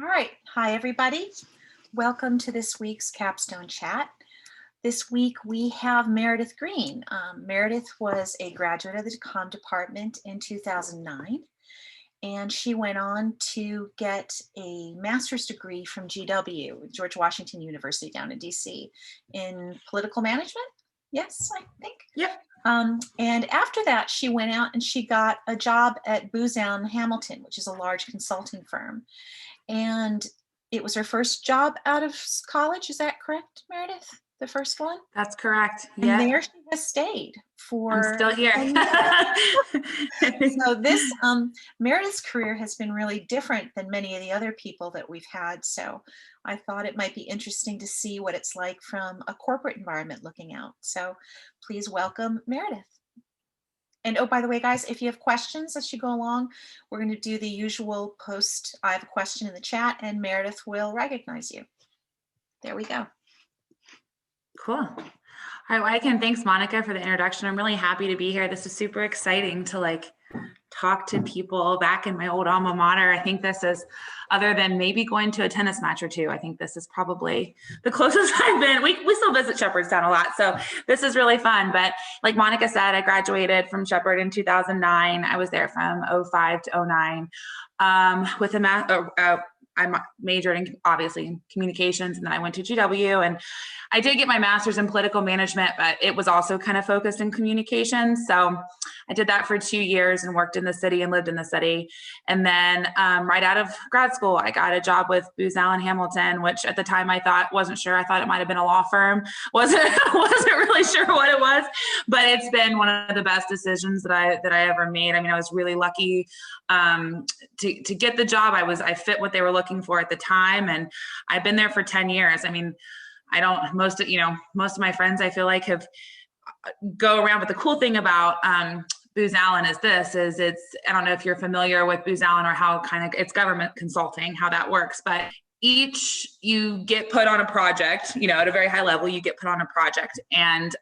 All right. Hi, everybody. Welcome to this week's Capstone Chat. This week we have Meredith Greene. Meredith was a graduate of the Comm Department in 2009, and she went on to get a master's degree from GW, George Washington University down in DC, in political management. Yes, I think. Yep. And after that, she went out and she got a job at Booz Allen Hamilton, which is a large consulting firm. And it was her first job out of college. Is that correct, Meredith? The first one? That's correct. And there she has stayed for. I'm still here. So this Meredith's career has been really different than many of the other people that we've had. So I thought it might be interesting to see what it's like from a corporate environment looking out. So please welcome Meredith. And oh, by the way, guys, if you have questions as you go along, we're going to do the usual post. I have a question in the chat and Meredith will recognize you. There we go. Cool. All right, well, again, thanks, Monica, for the introduction. I'm really happy to be here. This is super exciting to talk to people back in my old alma mater. I think this is, other than maybe going to a tennis match or two, I think this is probably the closest I've been. We still visit Shepherdstown a lot, so this is really fun. But like Monica said, I graduated from Shepherd in 2009. I was there from 05 to 09 with I majored in, obviously, communications, and then I went to GW, and I did get my master's in political management, but it was also kind of focused in communications. So I did that for 2 years and worked in the city and lived in the city. And then right out of grad school, I got a job with Booz Allen Hamilton, which at the time wasn't sure. I thought it might have been a law firm. Wasn't really sure what it was, but it's been one of the best decisions that I ever made. I mean, I was really lucky to get the job. I fit what they were looking for at the time, and I've been there for 10 years. I mean, most of my friends, I feel like, have go around, but the cool thing about Booz Allen is I don't know if you're familiar with Booz Allen or how it's government consulting, how that works, but you get put on a project, at a very high level, you get put on a project. And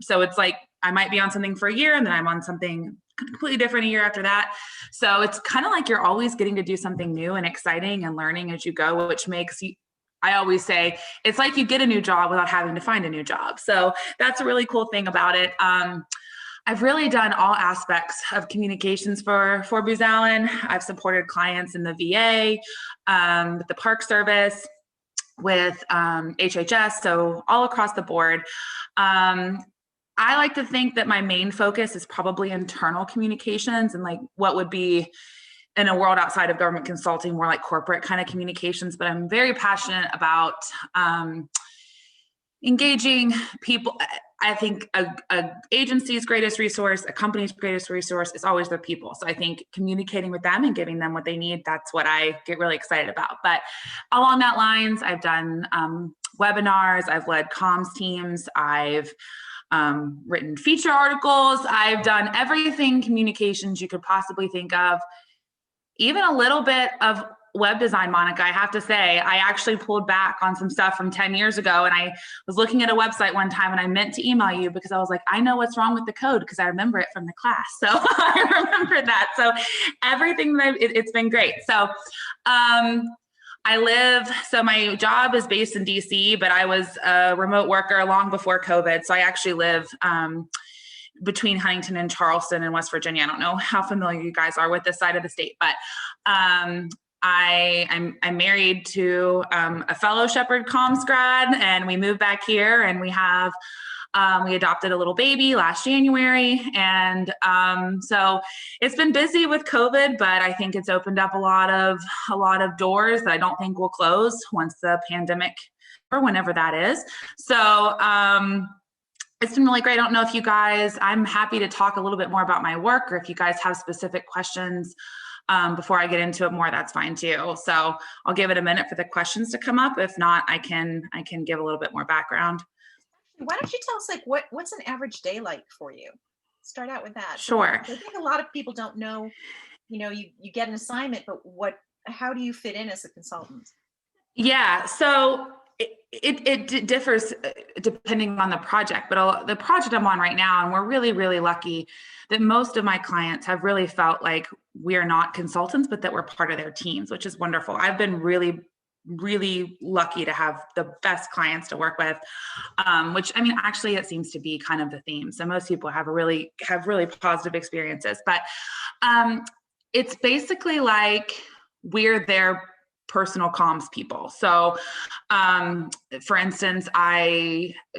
so it's like, I might be on something for a year and then I'm on something completely different a year after that. So it's kind of like you're always getting to do something new and exciting and learning as you go, which makes you, I always say, it's like you get a new job without having to find a new job. So that's a really cool thing about it. I've really done all aspects of communications for Booz Allen. I've supported clients in the VA, with the Park Service, with HHS, so all across the board. I like to think that my main focus is probably internal communications and what would be in a world outside of government consulting, more like corporate kind of communications, but I'm very passionate about engaging people. I think a agency's greatest resource, a company's greatest resource is always their people. So I think communicating with them and giving them what they need, that's what I get really excited about. But along that lines, I've done webinars, I've led comms teams, I've written feature articles, I've done everything communications you could possibly think of. Even a little bit of web design, Monica, I have to say, I actually pulled back on some stuff from 10 years ago. And I was looking at a website one time and I meant to email you because I was like, I know what's wrong with the code because I remember it from the class. So I remember that. So everything, it's been great. So so my job is based in DC, but I was a remote worker long before COVID. So I actually live between Huntington and Charleston in West Virginia. I don't know how familiar you guys are with this side of the state, but I'm married to a fellow Shepherd Comm grad, and we moved back here, and we adopted a little baby last January, and so it's been busy with COVID, but I think it's opened up a lot of doors that I don't think will close once the pandemic or whenever that is. So it's been really great. I don't know if you guys, I'm happy to talk a little bit more about my work, or if you guys have specific questions before I get into it more, that's fine too. So I'll give it a minute for the questions to come up. If not, I can give a little bit more background. Why don't you tell us what's an average day like for you? Start out with that. Sure. I think a lot of people don't know, you get an assignment, but how do you fit in as a consultant? Yeah. So it differs depending on the project, but the project I'm on right now, and we're really, really lucky that most of my clients have really felt like we are not consultants, but that we're part of their teams, which is wonderful. I've been really, really lucky to have the best clients to work with, which, I mean, actually it seems to be kind of the theme. So most people have really positive experiences, but it's basically like we're their personal comms people. So for instance,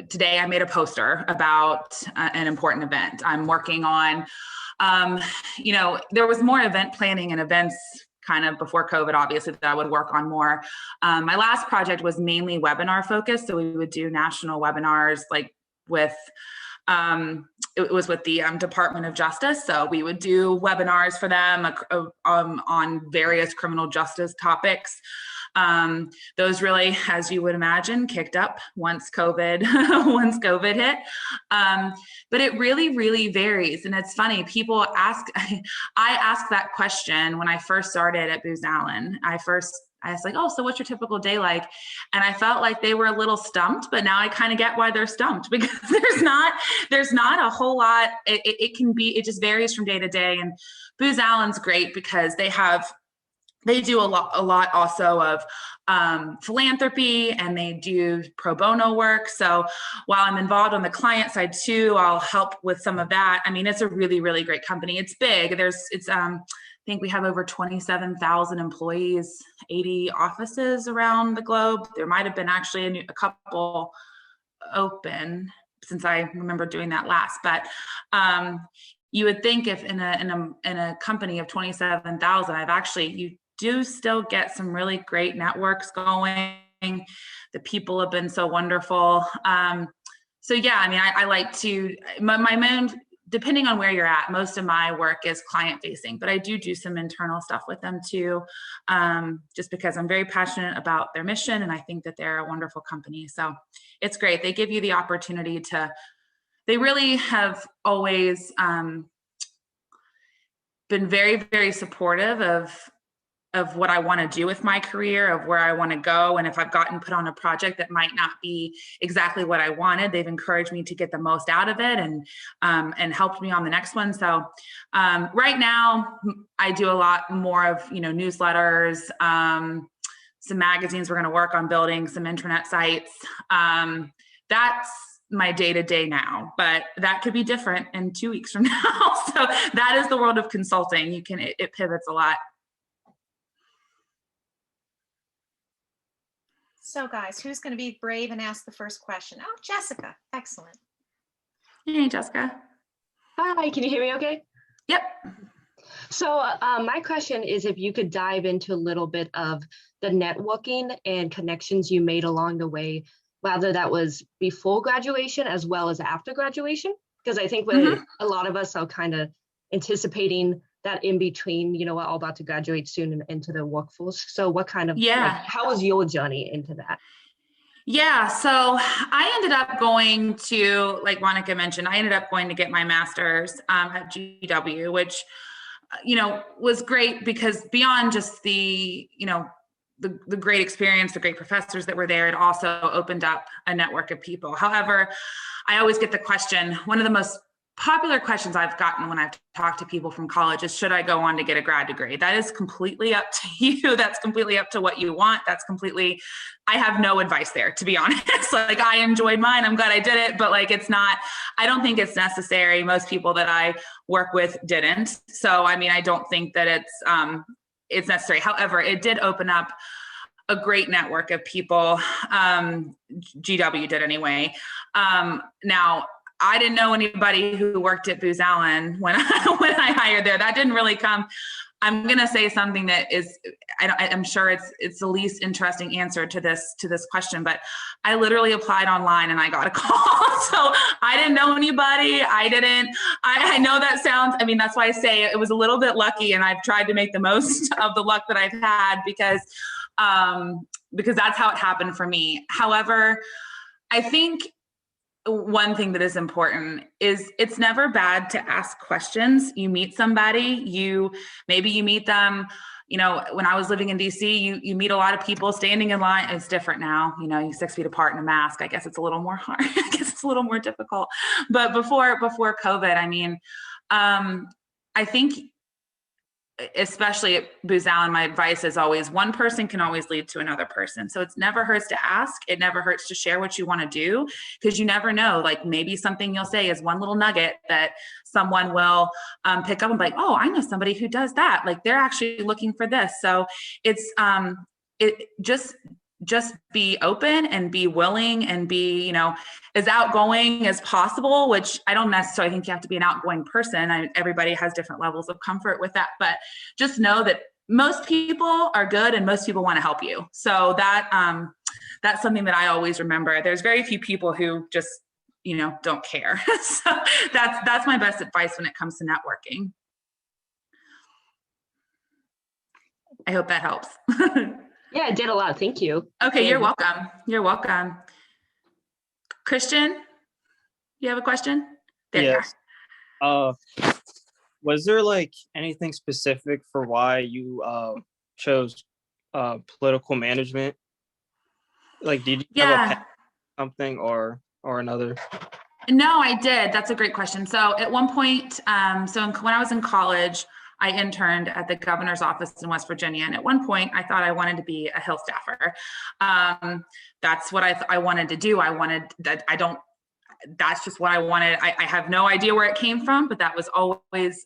today I made a poster about an important event I'm working on. There was more event planning and events kind of before COVID, obviously, that I would work on more. My last project was mainly webinar focused. So we would do national webinars like with it was with the Department of Justice. So we would do webinars for them on various criminal justice topics. Those really, as you would imagine, kicked up once COVID hit. But it really, really varies. And it's funny, people ask, I asked that question when I first started at Booz Allen. I was like, oh, so what's your typical day like? And I felt like they were a little stumped, but now I kind of get why they're stumped, because there's not a whole lot. It just varies from day to day. And Booz Allen's great because they do a lot also of philanthropy, and they do pro bono work. So while I'm involved on the client side too, I'll help with some of that. I mean, it's a really, really great company. It's big. I think we have over 27,000 employees, 80 offices around the globe. There might have been actually a couple open since I remember doing that last, but you would think if in a company of 27,000, you do still get some really great networks going. The people have been so wonderful. So yeah, I mean, I like to, my main, depending on where you're at, most of my work is client facing, but I do some internal stuff with them too, just because I'm very passionate about their mission, and I think that they're a wonderful company. So it's great. They give you the opportunity they really have always been very, very supportive of what I want to do with my career, of where I want to go. And if I've gotten put on a project that might not be exactly what I wanted, they've encouraged me to get the most out of it and helped me on the next one. So right now I do a lot more of, newsletters, some magazines. We're going to work on building some intranet sites. That's my day-to-day now, but that could be different in 2 weeks from now. So that is the world of consulting. It pivots a lot. So guys, who's going to be brave and ask the first question? Oh, Jessica. Excellent. Hey, Jessica. Hi, can you hear me okay? Yep. So my question is if you could dive into a little bit of the networking and connections you made along the way, whether that was before graduation as well as after graduation, because I think a lot of us are kind of anticipating that in between, we're all about to graduate soon and into the workforce. So what kind of, how was your journey into that? Yeah, so I ended up going to, like Monica mentioned, I ended up going to get my master's at GW, which, was great because beyond just the great experience, the great professors that were there, it also opened up a network of people. However, I always get the question, one of the most popular questions I've gotten when I've talked to people from college is, should I go on to get a grad degree? That is completely up to you. That's completely up to what you want. I have no advice there, to be honest. Like, I enjoyed mine. I'm glad I did it, but I don't think it's necessary. Most people that I work with didn't. So, I mean, I don't think that it's necessary. However, it did open up a great network of people. GW did anyway. Now, I didn't know anybody who worked at Booz Allen when I hired there. That didn't really come. I'm going to say something that is, I'm sure it's the least interesting answer to this question, but I literally applied online and I got a call. So I didn't know anybody. I know that sounds, that's why I say it was a little bit lucky, and I've tried to make the most of the luck that I've had because that's how it happened for me. However, I think one thing that is important is it's never bad to ask questions. You meet somebody, maybe you meet them you know, when I was living in DC, you meet a lot of people standing in line. It's different now, you know, you 6 feet apart in a mask. I guess it's a little more hard. I guess it's a little more difficult. But before COVID, I mean, I think, especially at Booz Allen, my advice is always one person can always lead to another person. So it never hurts to ask. It never hurts to share what you want to do, because you never know, like maybe something you'll say is one little nugget that someone will pick up and be like, oh, I know somebody who does that. Like they're actually looking for this. So it's just be open and be willing and be, you know, as outgoing as possible, which I don't necessarily think you have to be an outgoing person. Everybody has different levels of comfort with that, but just know that most people are good and most people want to help you. So that's something that I always remember. There's very few people who just, you know, don't care. So that's my best advice when it comes to networking. I hope that helps. Yeah, it did a lot. Thank you. Okay, you're welcome. You're welcome. Christian, you have a question? There Yes. Was there like anything specific for why you chose political management? Like, did you have a something or another? No, I did. That's a great question. So at one point, when I was in college, I interned at the governor's office in West Virginia. And at one point I thought I wanted to be a Hill staffer. That's what I wanted to do. That's just what I wanted. I have no idea where it came from, but that was always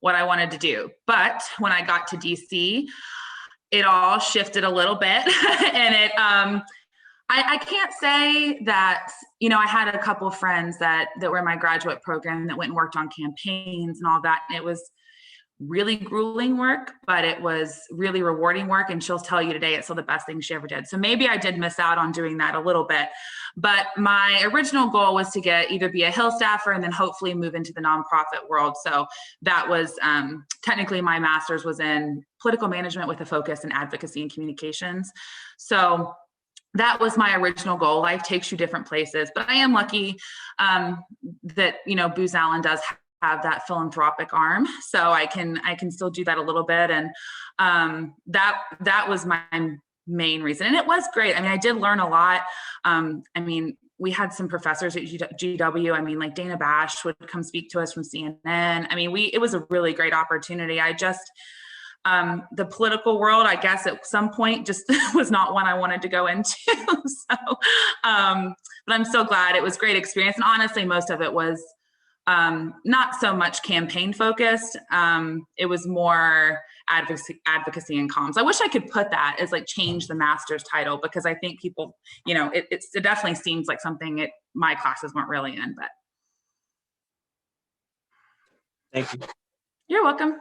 what I wanted to do. But when I got to DC, it all shifted a little bit. And I can't say that, you know, I had a couple of friends that were in my graduate program that went and worked on campaigns and all that. And it was really grueling work, but it was really rewarding work. And she'll tell you today it's still the best thing she ever did. So maybe I did miss out on doing that a little bit, but my original goal was to either be a Hill staffer and then hopefully move into the nonprofit world. So that was technically my master's was in political management with a focus in advocacy and communications. So that was my original goal. Life takes you different places, but I am lucky that, you know, Booz Allen does have that philanthropic arm, so I can still do that a little bit, and that was my main reason, and it was great. I mean, I did learn a lot. I mean, we had some professors at GW. I mean, like Dana Bash would come speak to us from CNN. I mean, it was a really great opportunity. I just the political world, I guess, at some point just was not one I wanted to go into. So, but I'm so glad. It was a great experience, and honestly, most of it was not so much campaign focused. It was more advocacy and comms. I wish I could put that as like change the master's title, because I think people, you know, it definitely seems like something my classes weren't really in, but. Thank you. You're welcome.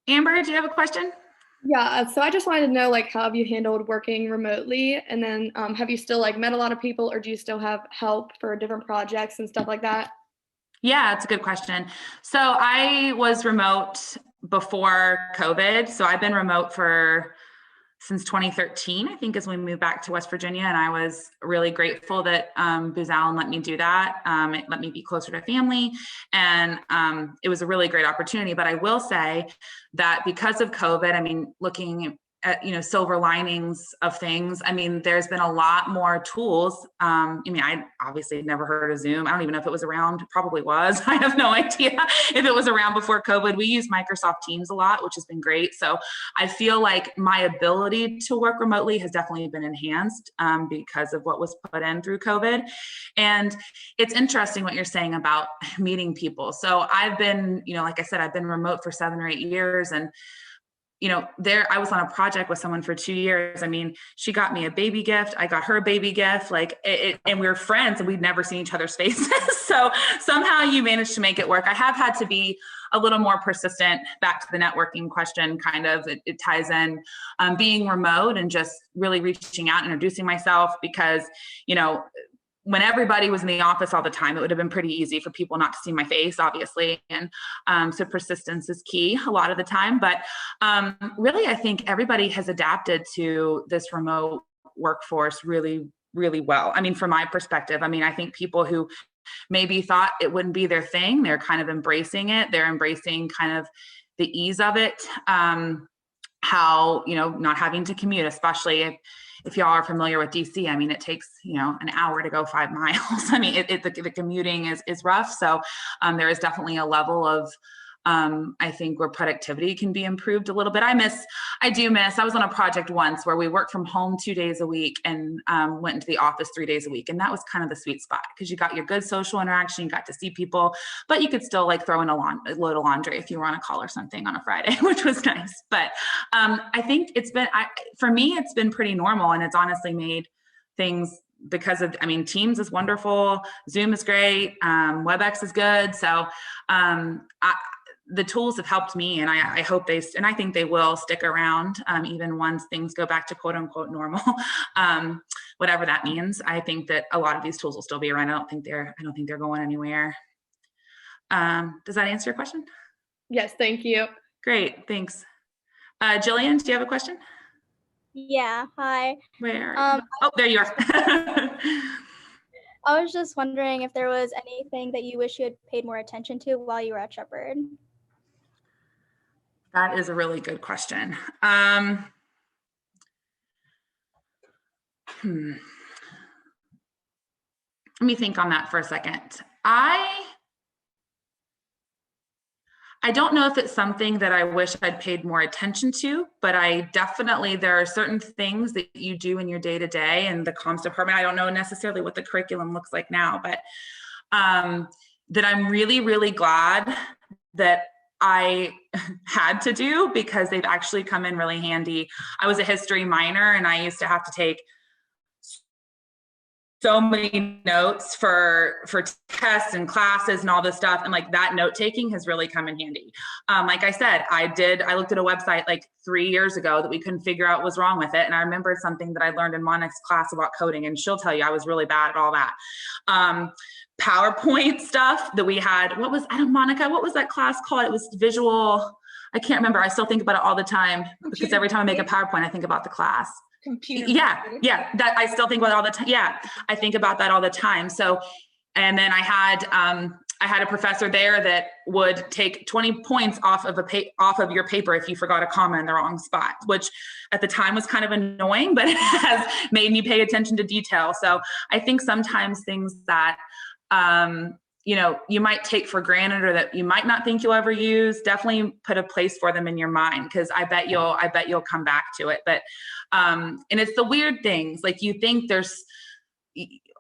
Amber, do you have a question? Yeah, so I just wanted to know, like, how have you handled working remotely? And then have you still like met a lot of people, or do you still have help for different projects and stuff like that? Yeah, it's a good question. So I was remote before COVID. So I've been remote since 2013, I think, is when we moved back to West Virginia. And I was really grateful that Booz Allen let me do that. It let me be closer to family. And it was a really great opportunity. But I will say that because of COVID, I mean, looking at, you know, silver linings of things, I mean, there's been a lot more tools. I mean, I obviously had never heard of Zoom. I don't even know if it was around. It probably was. I have no idea if it was around before COVID. We use Microsoft Teams a lot, which has been great. So I feel like my ability to work remotely has definitely been enhanced because of what was put in through COVID. And it's interesting what you're saying about meeting people. So I've been, you know, like I said, I've been remote for 7 or 8 years, and you know, I was on a project with someone for 2 years. I mean, she got me a baby gift. I got her a baby gift, and we were friends and we'd never seen each other's faces. So somehow you managed to make it work. I have had to be a little more persistent. Back to the networking question, kind of, it ties in being remote and just really reaching out, introducing myself, because, you know, when everybody was in the office all the time, it would have been pretty easy for people not to see my face, obviously. And so persistence is key a lot of the time. But really, I think everybody has adapted to this remote workforce really, really well. I mean, from my perspective, I mean, I think people who maybe thought it wouldn't be their thing, they're kind of embracing it. They're embracing kind of ease of it. How, not having to commute, especially if y'all are familiar with DC. I mean, it takes, an hour to go 5 miles. I mean, the commuting is rough. So there is definitely a level of, I think, where productivity can be improved a little bit. I was on a project once where we worked from home 2 days a week and went into the office 3 days a week. And that was kind of the sweet spot, because you got your good social interaction, you got to see people, but you could still like throw in a load of laundry if you were on a call or something on a Friday, which was nice. But I think for me, it's been pretty normal, and it's honestly made things, because of, Teams is wonderful, Zoom is great, WebEx is good. So the tools have helped me, and I hope and I think they will stick around even once things go back to quote unquote normal, whatever that means. I think that a lot of these tools will still be around. I don't think they're going anywhere. Does that answer your question? Yes, thank you. Great, thanks. Jillian, do you have a question? Yeah, hi. Where? Oh, there you are. I was just wondering if there was anything that you wish you had paid more attention to while you were at Shepherd. That is a really good question. Let me think on that for a second. I don't know if it's something that I wish I'd paid more attention to, but there are certain things that you do in your day-to-day in the comms department. I don't know necessarily what the curriculum looks like now, but that I'm really, really glad that I had to do, because they've actually come in really handy. I was a history minor, and I used to have to take so many notes for tests and classes and all this stuff. And like that note taking has really come in handy. Like I said, I looked at a website like 3 years ago that we couldn't figure out what was wrong with it. And I remembered something that I learned in Monica's class about coding, and she'll tell you I was really bad at all that. PowerPoint stuff that we had, Monica, what was that class called? It was visual. I can't remember. I still think about it all the time, because every time I make a PowerPoint, I think about the class. Computer. Yeah. That I still think about it all the time. Yeah. I think about that all the time. So, and then I had a professor there that would take 20 points off of your paper if you forgot a comma in the wrong spot, which at the time was kind of annoying, but it has made me pay attention to detail. So I think sometimes things that, you might take for granted, or that you might not think you'll ever use, definitely put a place for them in your mind, because I bet you'll come back to it. But and it's the weird things, like you think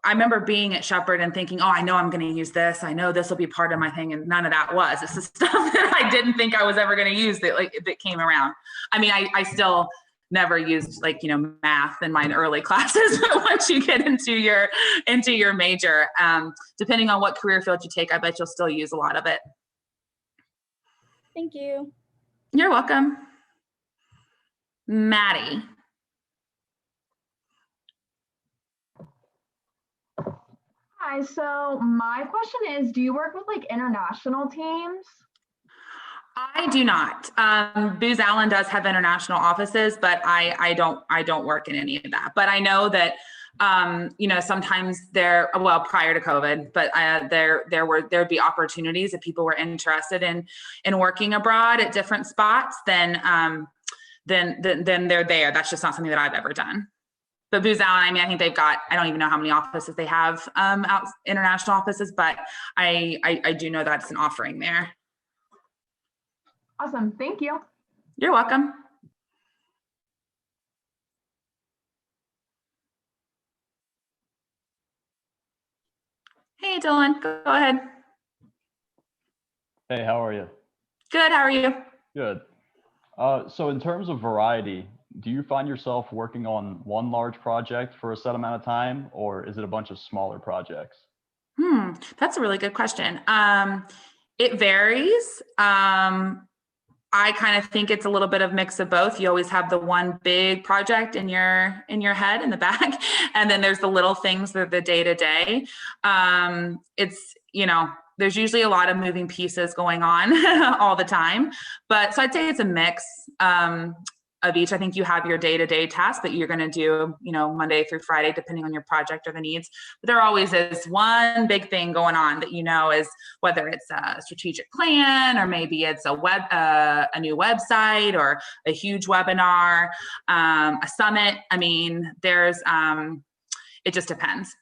I remember being at Shepherd and thinking, oh, I know I'm going to use this. I know this will be part of my thing. And none of that was. It's the stuff that I didn't think I was ever going to use that came around. I still never used math in my early classes, but once you get into your major, depending on what career field you take, I bet you'll still use a lot of it. Thank you. You're welcome. Maddie. Hi, so my question is, do you work with international teams? I do not. Booz Allen does have international offices, but I don't work in any of that. But I know that sometimes prior to COVID, but there'd be opportunities if people were interested in working abroad at different spots, then they're there. That's just not something that I've ever done. But Booz Allen, I think they've got, I don't even know how many offices they have, international offices, but I do know that's an offering there. Awesome, thank you. You're welcome. Hey, Dylan, go ahead. Hey, how are you? Good, how are you? Good. So in terms of variety, do you find yourself working on one large project for a set amount of time, or is it a bunch of smaller projects? That's a really good question. It varies. I kind of think it's a little bit of mix of both. You always have the one big project in your head in the back, and then there's the little things that are the day to day. It's, there's usually a lot of moving pieces going on all the time, but so I'd say it's a mix. of each. I think you have your day-to-day tasks that you're going to do, Monday through Friday, depending on your project or the needs. But there always is one big thing going on that is whether it's a strategic plan, or maybe it's a new website, or a huge webinar, a summit. I mean, it just depends.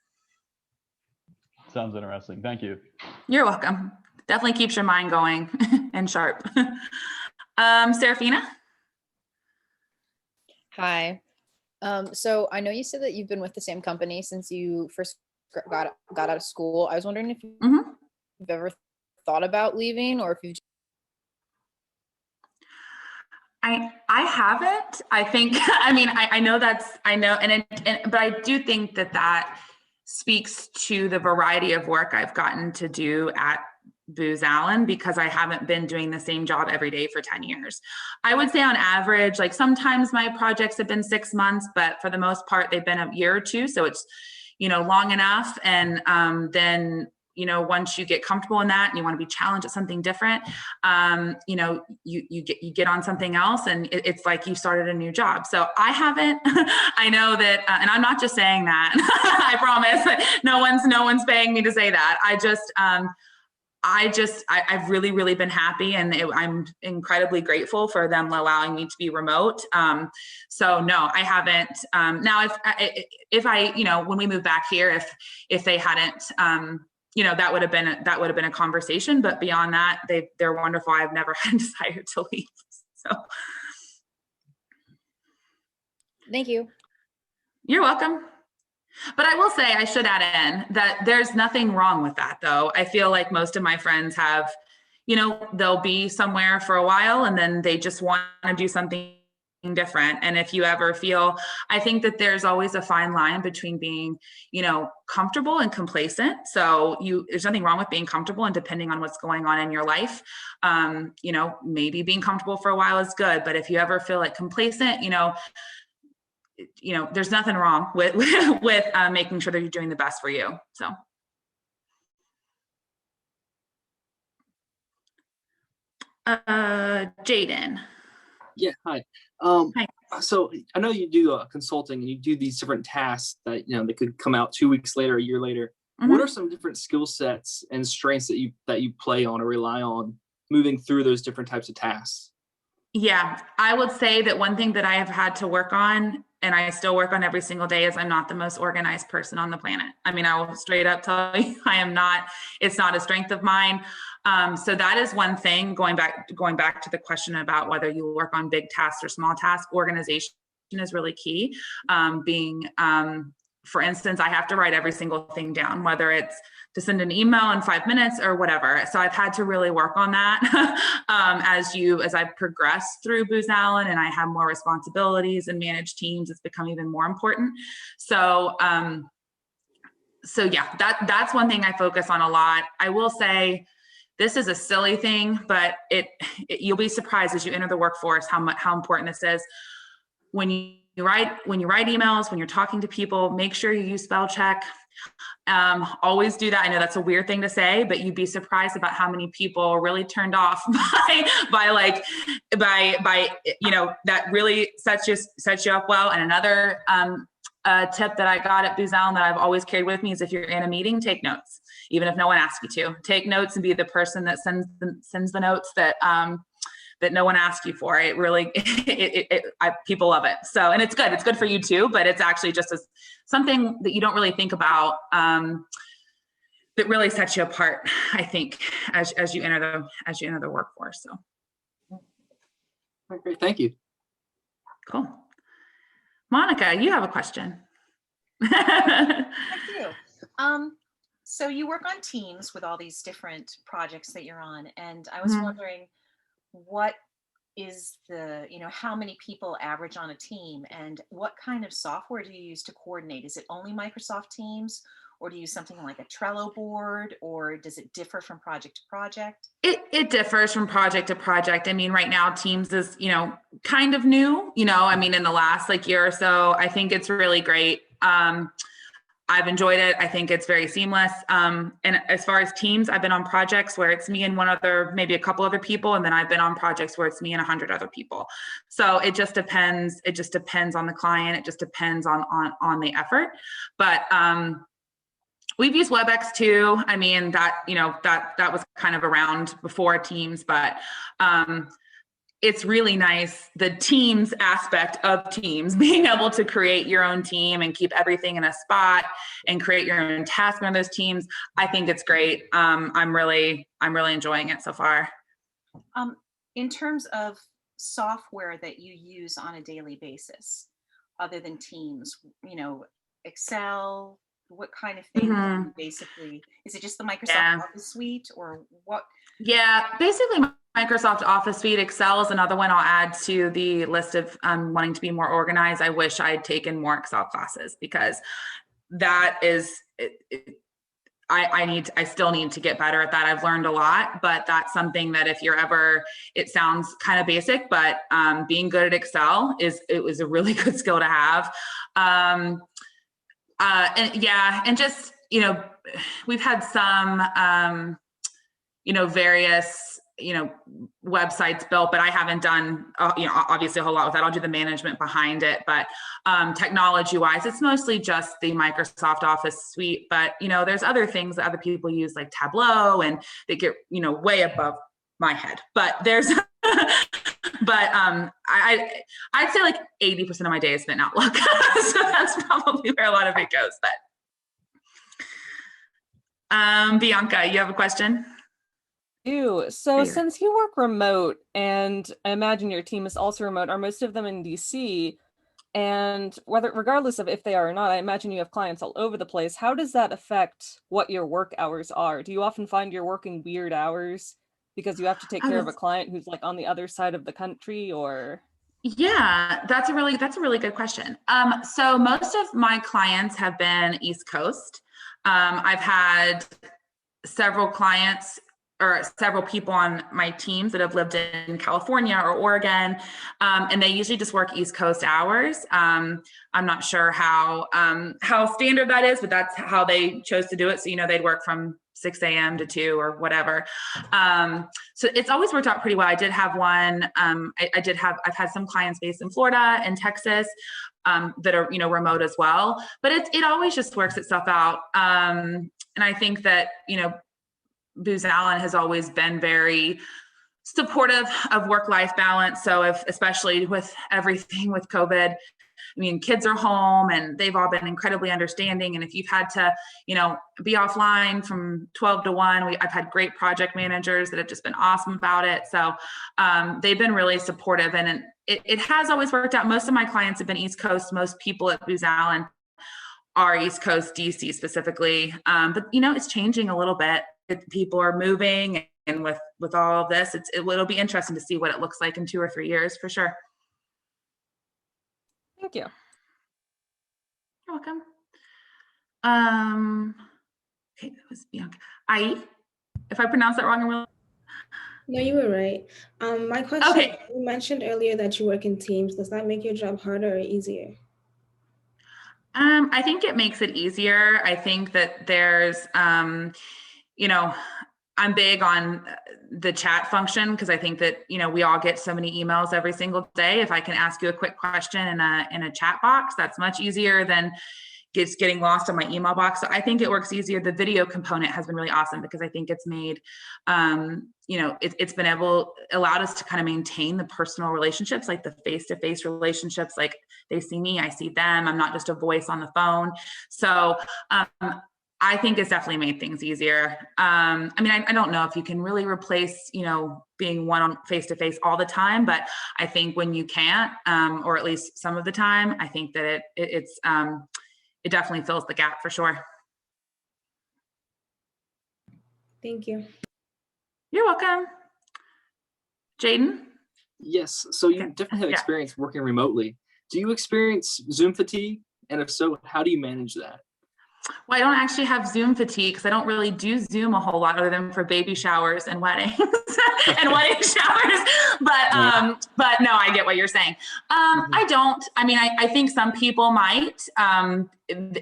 Sounds interesting. Thank you. You're welcome. Definitely keeps your mind going and sharp. Serafina? Hi. So I know you said that you've been with the same company since you first got out of school. I was wondering if you've ever thought about leaving, or if you've. I haven't. I think. I mean, I know but I do think that speaks to the variety of work I've gotten to do at Booz Allen, because I haven't been doing the same job every day for 10 years. I would say on average, like sometimes my projects have been 6 months, but for the most part, they've been a year or two. So it's, long enough. And then, once you get comfortable in that and you want to be challenged at something different, you get on something else, and it's like you started a new job. So I haven't. I know that, and I'm not just saying that. I promise. No one's paying me to say that. I've really, really been happy, and I'm incredibly grateful for them allowing me to be remote. So no, I haven't. Now, if I, when we move back here, if they hadn't, that would have been a conversation. But beyond that, they're wonderful. I've never had a desire to leave. So. Thank you. You're welcome. But I will say, I should add in that there's nothing wrong with that, though. I feel like most of my friends have, they'll be somewhere for a while and then they just want to do something different. And if you ever feel, I think that there's always a fine line between being, comfortable and complacent. So there's nothing wrong with being comfortable, and depending on what's going on in your life, maybe being comfortable for a while is good. But if you ever feel like complacent, there's nothing wrong with making sure that you're doing the best for you. So. Jaden. Yeah, hi. Hi. So I know you do consulting, and you do these different tasks that, they could come out 2 weeks later, a year later. What are some different skill sets and strengths that you play on or rely on moving through those different types of tasks? Yeah, I would say that one thing that I have had to work on, and I still work on every single day, is I'm not the most organized person on the planet. I mean, I will straight up tell you, I am not. It's not a strength of mine. So that is one thing. Going back to the question about whether you work on big tasks or small tasks, organization is really key. For instance, I have to write every single thing down, whether it's to send an email in 5 minutes or whatever. So I've had to really work on that as I've progressed through Booz Allen and I have more responsibilities and manage teams, it's become even more important. So yeah, that's one thing I focus on a lot. I will say this is a silly thing, but you'll be surprised as you enter the workforce how important this is. When you write emails, when you're talking to people, make sure you use spell check. Always do that. I know that's a weird thing to say, but you'd be surprised about how many people are really turned off by that really sets you up well. And another tip that I got at Booz Allen that I've always carried with me is, if you're in a meeting, take notes, even if no one asks you to. Take notes and be the person that sends the notes that no one asked you for. It really, people love it. So, and it's good. It's good for you too, but it's actually just something that you don't really think about that really sets you apart, I think, as you enter the workforce. So. Great, thank you. Cool. Monica, you have a question. I do. So you work on teams with all these different projects that you're on, and I was wondering, what is how many people average on a team, and what kind of software do you use to coordinate? Is it only Microsoft Teams, or do you use something like a Trello board, or does it differ from project to project? It differs from project to project. I mean, right now Teams is, kind of new, in the last year or so. I think it's really great. I've enjoyed it. I think it's very seamless. And as far as teams, I've been on projects where it's me and one other, maybe a couple other people. And then I've been on projects where it's me and 100 other people. So it just depends. It just depends on the client. It just depends on the effort. But we've used WebEx too. I mean, that was kind of around before Teams, but it's really nice, the Teams aspect of Teams, being able to create your own team and keep everything in a spot and create your own task on those teams. I think it's great. I'm really enjoying it so far. In terms of software that you use on a daily basis, other than Teams, Excel, what kind of things basically, is it just the Microsoft Office suite or what? Yeah, basically Microsoft Office suite. Excel is another one I'll add to the list of wanting to be more organized. I wish I had taken more Excel classes, because that is, I still need to get better at that. I've learned a lot, but that's something that if you're ever, it sounds kind of basic, but being good at Excel it was a really good skill to have. And just, we've had some, various, websites built, but I haven't done, obviously a whole lot with that. I'll do the management behind it, but technology wise, it's mostly just the Microsoft Office suite, but there's other things that other people use like Tableau, and they get, way above my head, but there's, but I'd say like 80% of my day is spent in Outlook. So that's probably where a lot of it goes, but Bianca, you have a question? So since you work remote, and I imagine your team is also remote, are most of them in DC? And regardless of if they are or not, I imagine you have clients all over the place. How does that affect what your work hours are? Do you often find you're working weird hours because you have to take care of a client who's like on the other side of the country, or? Yeah, that's a really good question. So most of my clients have been East Coast. I've had several clients or several people on my teams that have lived in California or Oregon, and they usually just work East Coast hours. I'm not sure how standard that is, but that's how they chose to do it. So, they'd work from 6 a.m. to 2 or whatever. So it's always worked out pretty well. I did have one, I've had some clients based in Florida and Texas that are, remote as well, but it always just works itself out. And I think that, Booz Allen has always been very supportive of work-life balance. So especially with everything with COVID, kids are home and they've all been incredibly understanding. And if you've had to, be offline from 12 to 1, I've had great project managers that have just been awesome about it. So they've been really supportive, and it has always worked out. Most of my clients have been East Coast. Most people at Booz Allen are East Coast, DC specifically. But it's changing a little bit. People are moving, and with all of this, it'll be interesting to see what it looks like in 2 or 3 years for sure. Thank you. You're welcome. Okay, that was Bianca. Ai, if I pronounced that wrong, I'm really... No, you were right. My question, okay. You mentioned earlier that you work in teams. Does that make your job harder or easier? I think it makes it easier. I think that there's, I'm big on the chat function, because I think that, we all get so many emails every single day. If I can ask you a quick question in a chat box, that's much easier than just getting lost on my email box. So I think it works easier. The video component has been really awesome, because I think it's made, it's been allowed us to kind of maintain the personal relationships, like the face-to-face relationships, like they see me, I see them. I'm not just a voice on the phone. So, I think it's definitely made things easier. I don't know if you can really replace, being one on face-to-face all the time, but I think when you can't, or at least some of the time, I think that it definitely fills the gap for sure. Thank you. You're welcome. Jaden? Yes, so you definitely have experience working remotely. Do you experience Zoom fatigue? And if so, how do you manage that? Well, I don't actually have Zoom fatigue, because I don't really do Zoom a whole lot other than for baby showers and weddings and wedding showers. But no, I get what you're saying. I don't. I think some people might.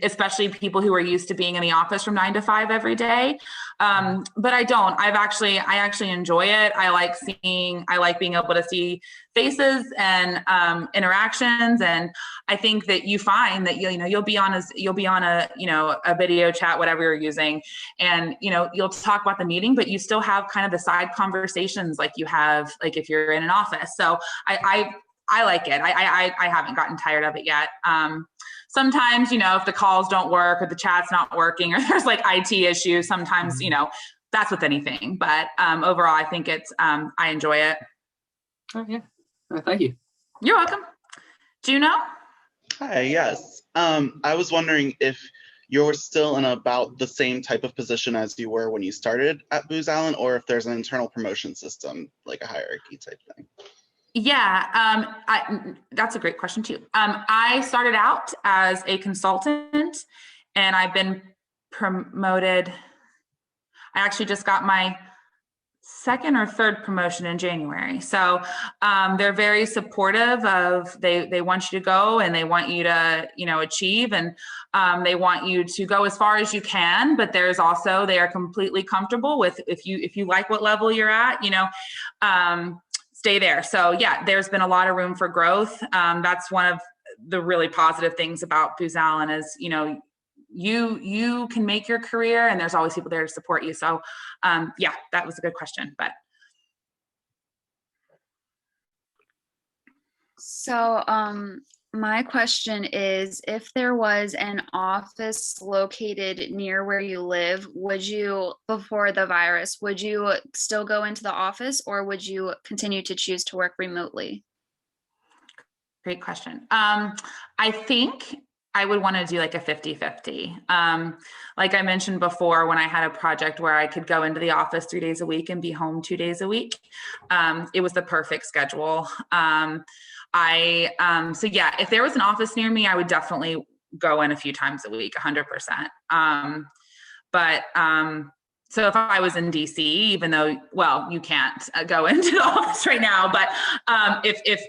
especially people who are used to being in the office from 9 to 5 every day. But I don't. I actually enjoy it. I like being able to see faces and interactions. And I think that you find that you'll be on a video chat, whatever you're using, and you'll talk about the meeting, but you still have kind of the side conversations like you have like if you're in an office. So I like it. I haven't gotten tired of it yet. Sometimes, if the calls don't work or the chat's not working or there's like IT issues, sometimes, that's with anything. But overall, I think I enjoy it. Oh, yeah. Thank you. You're welcome. Juno? Hi, yes. I was wondering if you're still in about the same type of position as you were when you started at Booz Allen, or if there's an internal promotion system, like a hierarchy type thing. Yeah, that's a great question too. I started out as a consultant and I've been promoted. I actually just got my second or third promotion in January. So they're very supportive of, they want you to go and they want you to, achieve, and they want you to go as far as you can, but there's also, they are completely comfortable with, if you like what level you're at, stay there. So yeah, there's been a lot of room for growth. That's one of the really positive things about Booz Allen is, you can make your career and there's always people there to support you. So yeah, that was a good question. But so my question is, if there was an office located near where you live, before the virus, would you still go into the office or would you continue to choose to work remotely? Great question. I think I would want to do like a 50-50. Like I mentioned before, when I had a project where I could go into the office 3 days a week and be home 2 days a week, it was the perfect schedule. So yeah, if there was an office near me, I would definitely go in a few times a week, 100%. So if I was in DC, even though, well, you can't go into the office right now, but if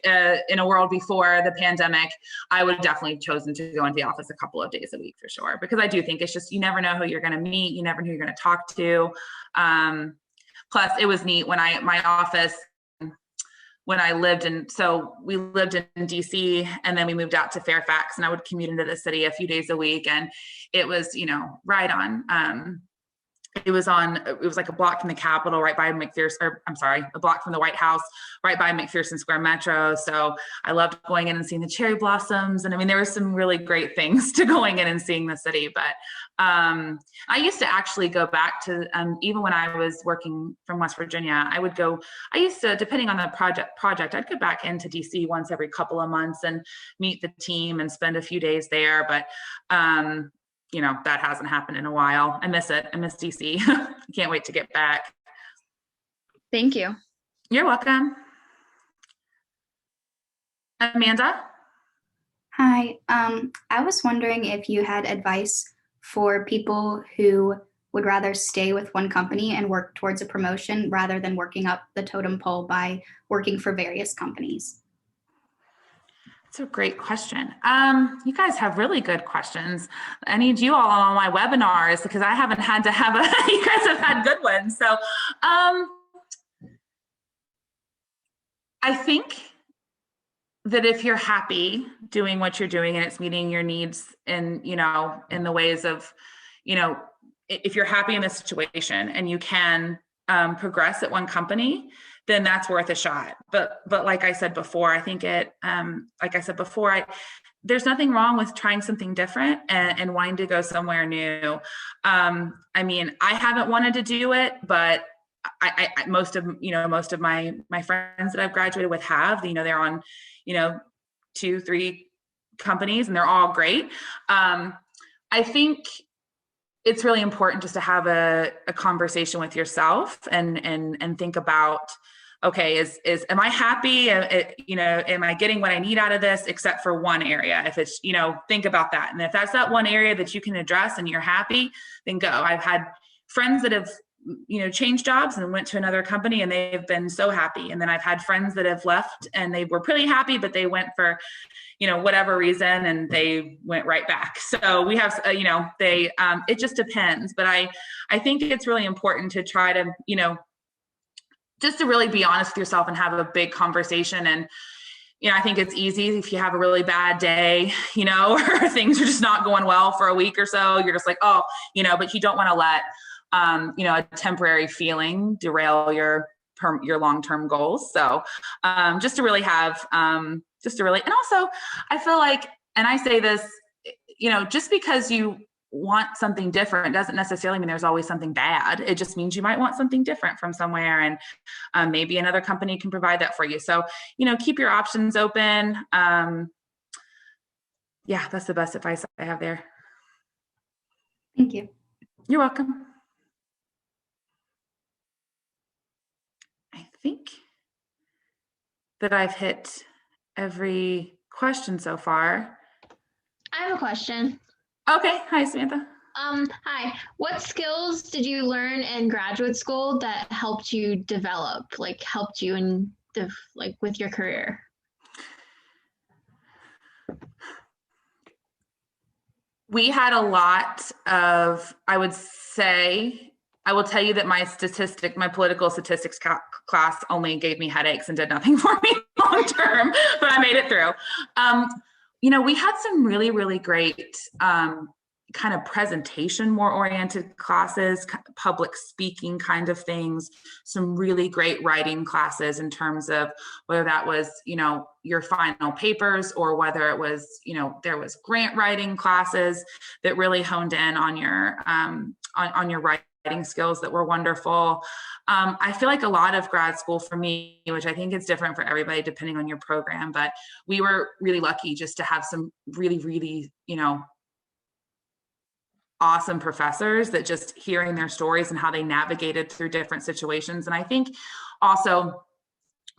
in a world before the pandemic, I would have definitely chosen to go into the office a couple of days a week for sure, because I do think it's just, you never know who you're going to meet. You never know who you're going to talk to. Plus it was neat when my office, when I lived so we lived in DC and then we moved out to Fairfax, and I would commute into the city a few days a week. And it was, right on, it was like a block from the Capitol, right by a block from the White House, right by McPherson Square Metro. So I loved going in and seeing the cherry blossoms. And I mean, there were some really great things to going in and seeing the city. But I used to actually go back to, even when I was working from West Virginia, I used to, depending on the project, I'd go back into DC once every couple of months and meet the team and spend a few days there. But that hasn't happened in a while. I miss it. I miss DC. Can't wait to get back. Thank you. You're welcome. Amanda? Hi. I was wondering if you had advice for people who would rather stay with one company and work towards a promotion rather than working up the totem pole by working for various companies. That's a great question. You guys have really good questions. I need you all on my webinars because I haven't had to have you guys have had good ones. So I think that if you're happy doing what you're doing and it's meeting your needs in the ways of, if you're happy in this situation and you can progress at one company, then that's worth a shot. But like I said before, I think there's nothing wrong with trying something different and wanting to go somewhere new. I mean, I haven't wanted to do it, but most of my friends that I've graduated with have, they're on, 2-3 companies and they're all great. I think it's really important just to have a conversation with yourself and think about, okay, am I happy? Am I getting what I need out of this, except for one area? If it's, think about that. And if that's that one area that you can address and you're happy, then go. I've had friends that have changed jobs and went to another company, and they've been so happy. And then I've had friends that have left and they were pretty happy, but they went for, whatever reason, and they went right back. So we have, it just depends. But I think it's really important to try to, just to really be honest with yourself and have a big conversation. And, I think it's easy if you have a really bad day, or things are just not going well for a week or so, you're just like, oh, but you don't want to let, a temporary feeling derail your long-term goals. So just to really have, and also I feel like, and I say this, just because you want something different doesn't necessarily mean there's always something bad. It just means you might want something different from somewhere, and maybe another company can provide that for you. So, keep your options open. Yeah, that's the best advice I have there. Thank you. You're welcome. I think that I've hit every question so far. I have a question. Okay. Hi, Samantha. Hi. What skills did you learn in graduate school that helped you develop, helped you in with your career? We had a lot of, I will tell you that my political statistics class only gave me headaches and did nothing for me long term, but I made it through. We had some really, really great kind of presentation, more oriented classes, public speaking kind of things, some really great writing classes in terms of whether that was, your final papers, or whether it was, there was grant writing classes that really honed in on your writing skills that were wonderful. I feel like a lot of grad school for me, which I think is different for everybody depending on your program, but we were really lucky just to have some really, really, awesome professors that just hearing their stories and how they navigated through different situations. And I think also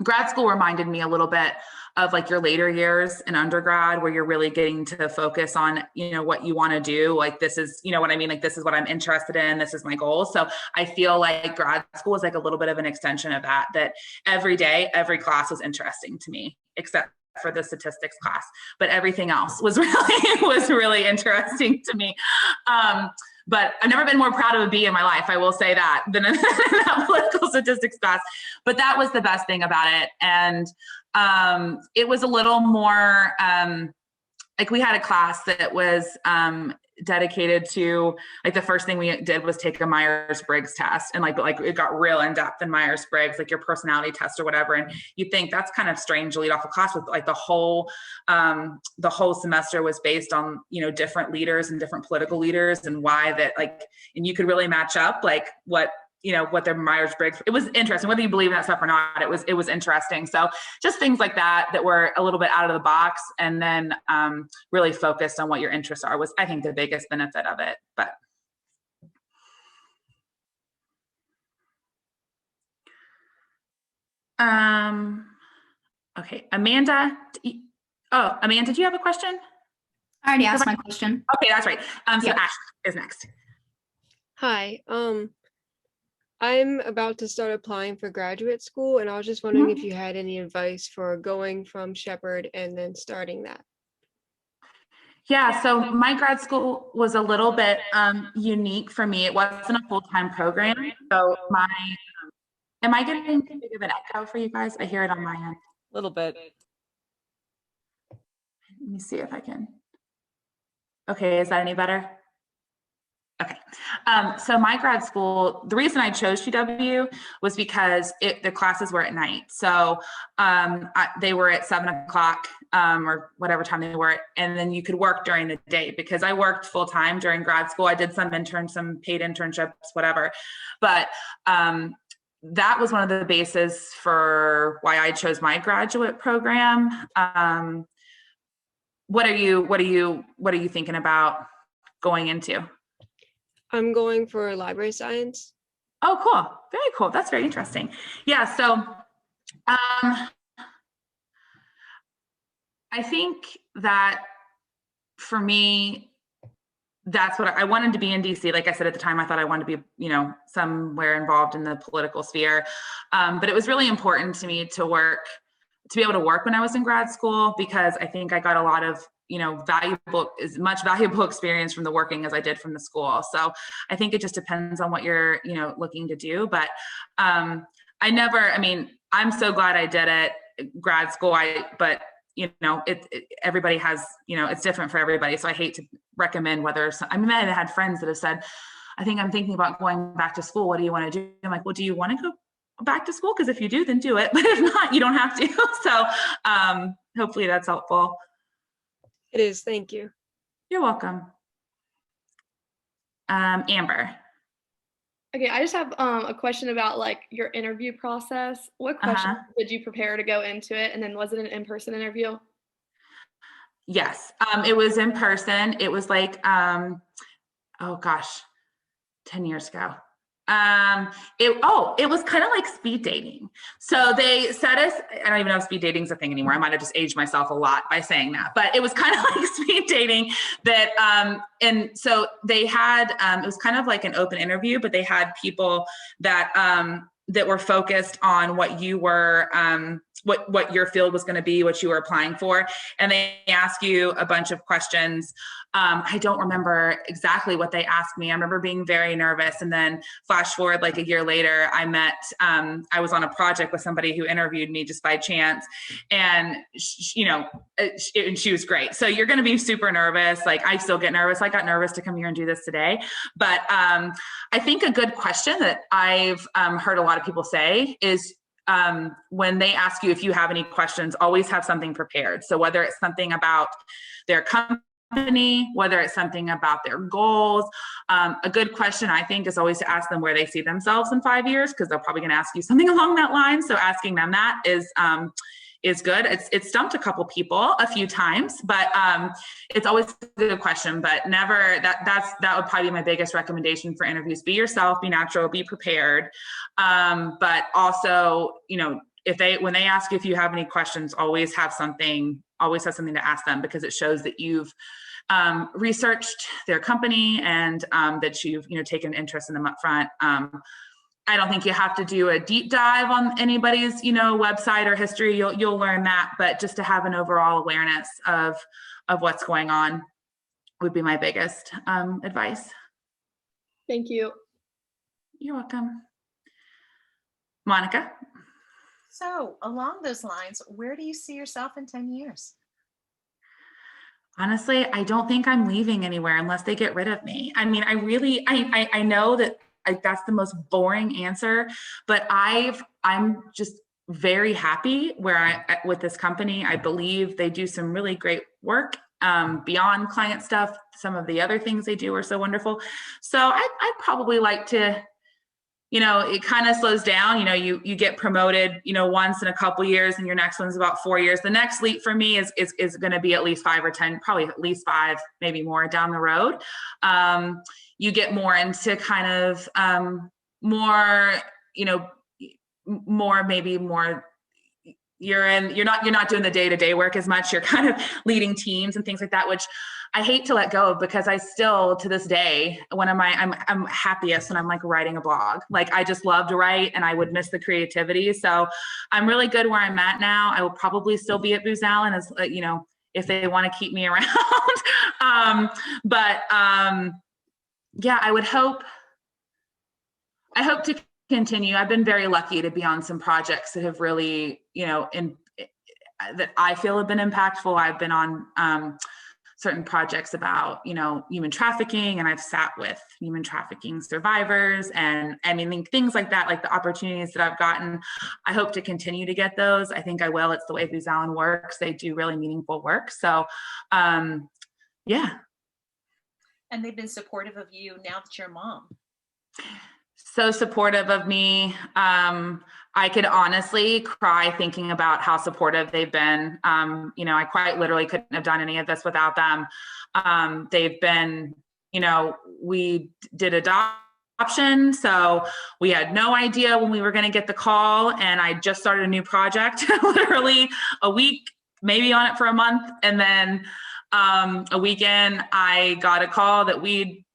grad school reminded me a little bit of your later years in undergrad, where you're really getting to focus on, what you want to do. This is, what I mean? This is what I'm interested in. This is my goal. So I feel like grad school is a little bit of an extension of that every day, every class was interesting to me, except for the statistics class, but everything else was really interesting to me. But I've never been more proud of a B in my life, I will say that, than in that political statistics class. But that was the best thing about it. And it was a little more, we had a class that was dedicated to, the first thing we did was take a Myers-Briggs test, and it got real in depth in Myers-Briggs, your personality test or whatever. And you think that's kind of strange to lead off a class with the whole semester was based on, different leaders and different political leaders, and why that, and you could really match up what their Myers-Briggs, it was interesting, whether you believe in that stuff or not, it was interesting. So just things like that were a little bit out of the box, and then really focused on what your interests are was, I think, the biggest benefit of it. But okay, Amanda. Amanda, do you have a question? I already asked my question. Okay, that's right. So Yeah. Ash is next. Hi. I'm about to start applying for graduate school, and I was just wondering if you had any advice for going from Shepherd and then starting that. Yeah, so my grad school was a little bit unique for me. It wasn't a full-time program. So am I getting too big of an echo for you guys? I hear it on my end. A little bit. Let me see if I can. Okay, is that any better? Okay, so my grad school, the reason I chose GW was because the classes were at night. So they were at 7 o'clock or whatever time they were, and then you could work during the day, because I worked full time during grad school. I did some paid internships, whatever. But that was one of the bases for why I chose my graduate program. What are you thinking about going into? I'm going for library science. Oh, cool. Very cool. That's very interesting. Yeah. So I think that for me, that's what I wanted to be in DC. Like I said, at the time, I thought I wanted to be, you know, somewhere involved in the political sphere. But it was really important to me to be able to work when I was in grad school, because I think I got a lot of, you know, as much valuable experience from the working as I did from the school. So I think it just depends on what you're, you know, looking to do. But I'm so glad I did it, grad school. But you know, everybody has, you know, it's different for everybody. So I hate to recommend I had friends that have said, I'm thinking about going back to school. What do you want to do? I'm like, well, do you want to go back to school? Because if you do, then do it. But if not, you don't have to. So hopefully that's helpful. It is. Thank you. You're welcome. Amber. Okay, I just have a question about like your interview process. What questions did you prepare to go into it? And then was it an in-person interview? Yes, it was in person. It was like, 10 years ago. It was kind of like speed dating. So they set us, I don't even know if speed dating is a thing anymore. I might have just aged myself a lot by saying that, but it was kind of like speed dating that, and so they had, it was kind of like an open interview, but they had people that, that were focused on what you were, what your field was going to be, what you were applying for. And they ask you a bunch of questions. I don't remember exactly what they asked me. I remember being very nervous. And then flash forward like a year later, I was on a project with somebody who interviewed me just by chance. And, and she was great. So you're going to be super nervous. Like I still get nervous. I got nervous to come here and do this today. But I think a good question that I've heard a lot of people say is, when they ask you if you have any questions, always have something prepared. So whether it's something about their company, whether it's something about their goals, a good question I think is always to ask them where they see themselves in 5 years, because they're probably going to ask you something along that line. So asking them that is good. It's stumped a couple people a few times, but it's always a good question, but never, that would probably be my biggest recommendation for interviews. Be yourself, be natural, be prepared. But also, when they ask you if you have any questions, always have something to ask them, because it shows that you've researched their company and that you've taken interest in them up front. I don't think you have to do a deep dive on anybody's, website or history. You'll learn that, but just to have an overall awareness of what's going on would be my biggest advice. Thank you. You're welcome. Monica. So along those lines, where do you see yourself in 10 years? Honestly, I don't think I'm leaving anywhere unless they get rid of me. I mean, I know that that's the most boring answer, but I'm just very happy with this company. I believe they do some really great work beyond client stuff. Some of the other things they do are so wonderful. So I'd probably like to, it kind of slows down. You get promoted, once in a couple years, and your next one's about 4 years. The next leap for me is going to be at least 5 or 10, probably at least 5, maybe more down the road. You get more into kind of more, you're not doing the day-to-day work as much. You're kind of leading teams and things like that, which I hate to let go of, because I still, to this day, I'm happiest when I'm like writing a blog. Like I just love to write, and I would miss the creativity. So I'm really good where I'm at now. I will probably still be at Booz Allen, as if they want to keep me around. Yeah, I hope to continue. I've been very lucky to be on some projects that have really, that I feel have been impactful. I've been on certain projects about, human trafficking, and I've sat with human trafficking survivors, and things like that, like the opportunities that I've gotten. I hope to continue to get those. I think I will. It's the way Booz Allen works. They do really meaningful work. So, yeah. And they've been supportive of you now that you're a mom. So supportive of me. I could honestly cry thinking about how supportive they've been. I quite literally couldn't have done any of this without them. They've been, we did adoption, so we had no idea when we were going to get the call, and I just started a new project, literally a week, maybe on it for a month, and then a weekend, I got a call that we'd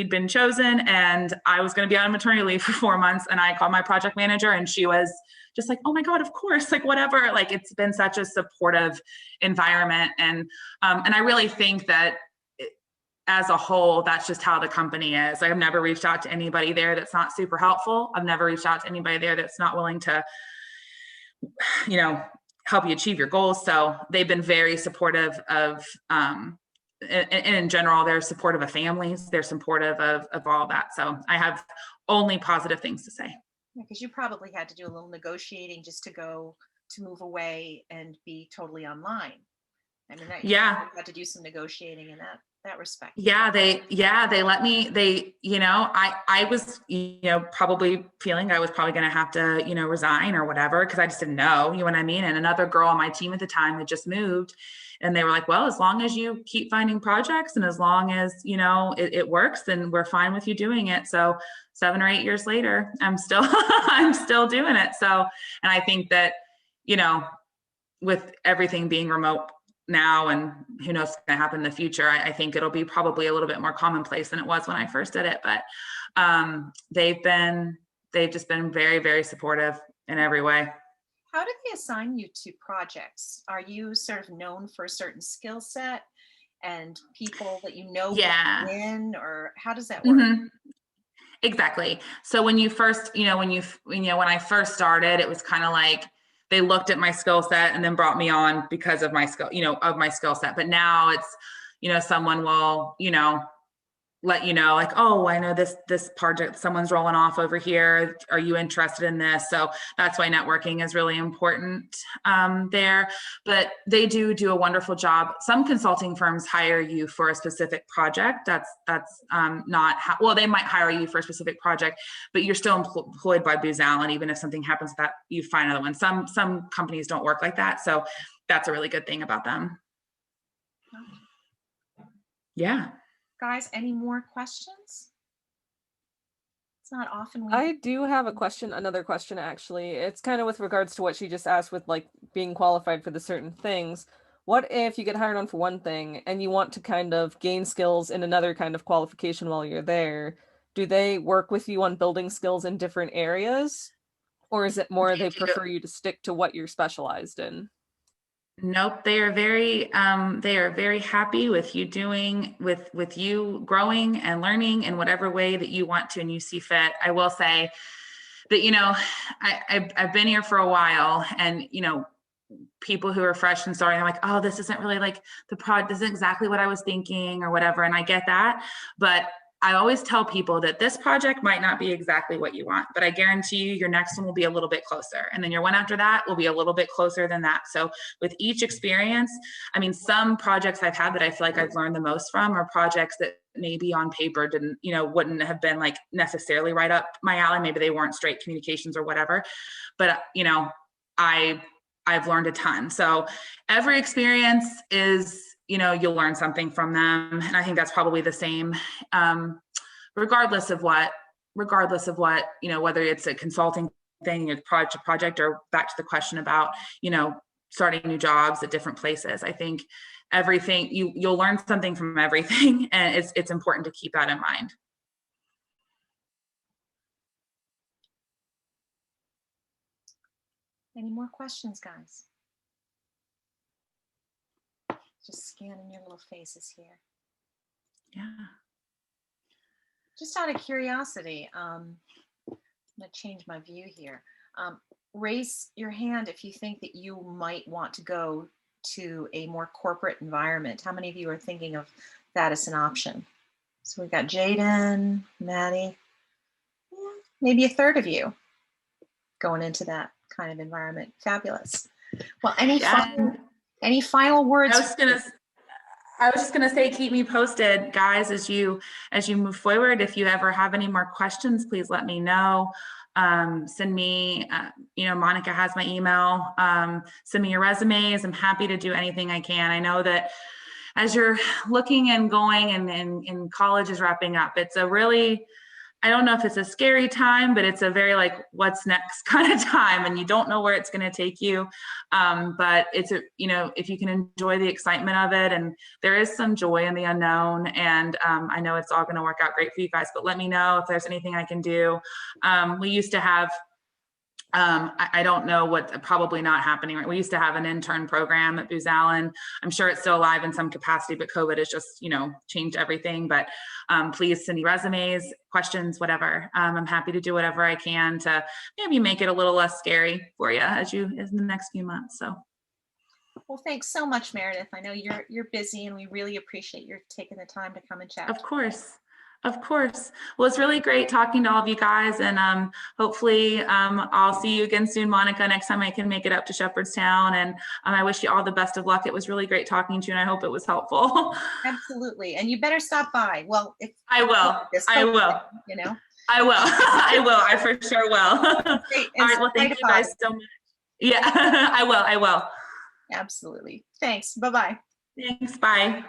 been chosen, and I was going to be on maternity leave for 4 months. And I called my project manager, and she was just like, oh my God, of course, like whatever. Like, it's been such a supportive environment. And I really think that as a whole, that's just how the company is. Like, I've never reached out to anybody there that's not super helpful. I've never reached out to anybody there that's not willing to, help you achieve your goals. So they've been very supportive of, and in general, they're supportive of families. They're supportive of all that. So I have only positive things to say. Because you probably had to do a little negotiating just to move away and be totally online. I mean, you had to do some negotiating in that respect. Yeah, they let me, I was, probably feeling I was probably going to have to, resign or whatever, because I just didn't know, you know what I mean? And another girl on my team at the time had just moved, and they were like, well, as long as you keep finding projects and as long as, it works, then we're fine with you doing it. So 7 or 8 years later, I'm still, I'm still doing it. So, and I think that, with everything being remote now, and who knows what's going to happen in the future, I think it'll be probably a little bit more commonplace than it was when I first did it. But they've just been very, very supportive in every way. How do they assign you to projects? Are you sort of known for a certain skill set and people that in, or how does that work? Mm-hmm. Exactly. So when you first, when I first started, it was kind of like they looked at my skill set and then brought me on because of my skill, of my skill set. But now it's, someone will, let you know, like, oh, I know this project, someone's rolling off over here. Are you interested in this? So that's why networking is really important there. But they do a wonderful job. Some consulting firms hire you for a specific project. That's not how, well, they might hire you for a specific project, but you're still employed by Booz Allen, even if something happens that you find another one. Some companies don't work like that. So that's a really good thing about them. Yeah. Guys, any more questions? It's not often. I do have another question, actually. It's kind of with regards to what she just asked with like being qualified for the certain things. What if you get hired on for one thing and you want to kind of gain skills in another kind of qualification while you're there? Do they work with you on building skills in different areas? Or is it more they prefer you to stick to what you're specialized in? Nope, they are very happy with you doing with you growing and learning in whatever way that you want to and you see fit. I will say that I've been here for a while, and people who are fresh and starting, I'm like, oh, this isn't really like this isn't exactly what I was thinking or whatever, and I get that, but I always tell people that this project might not be exactly what you want, but I guarantee you your next one will be a little bit closer. And then your one after that will be a little bit closer than that. So with each experience, I mean, some projects I've had that I feel like I've learned the most from are projects that maybe on paper wouldn't have been like necessarily right up my alley. Maybe they weren't straight communications or whatever, but I've learned a ton. So every experience is, you'll learn something from them. And I think that's probably the same, regardless of what, whether it's a consulting thing, a project, or back to the question about, starting new jobs at different places. I think everything, you'll learn something from everything. And it's important to keep that in mind. Any more questions, guys? Just scanning your little faces here. Yeah. Just out of curiosity, I'm gonna change my view here. Raise your hand if you think that you might want to go to a more corporate environment. How many of you are thinking of that as an option? So we've got Jaden, Maddie, maybe a third of you going into that kind of environment. Fabulous. Well, any final words? I was just gonna say, keep me posted, guys, as you move forward. If you ever have any more questions, please let me know. Send me, Monica has my email. Send me your resumes. I'm happy to do anything I can. I know that as you're looking and going and college is wrapping up, it's a really I don't know if it's a scary time, but it's a very like, what's next kind of time, and you don't know where it's going to take you. But it's if you can enjoy the excitement of it, and there is some joy in the unknown, and I know it's all going to work out great for you guys, but let me know if there's anything I can do. We used to have, I don't know what, probably not happening, right? We used to have an intern program at Booz Allen. I'm sure it's still alive in some capacity, but COVID has just, changed everything. But please send me resumes, questions, whatever. I'm happy to do whatever I can to maybe make it a little less scary for you in the next few months. So. Well, thanks so much, Meredith. I know you're busy, and we really appreciate your taking the time to come and chat. Of course. Of course. Well, it's really great talking to all of you guys, and hopefully I'll see you again soon, Monica, next time I can make it up to Shepherdstown. And I wish you all the best of luck. It was really great talking to you, and I hope it was helpful. Absolutely. And you better stop by. Well, if I will. I will. I will. I will. I for sure will. All right. Well, thank you guys so much. Yeah, I will. I will. Absolutely. Thanks. Bye-bye. Thanks. Bye.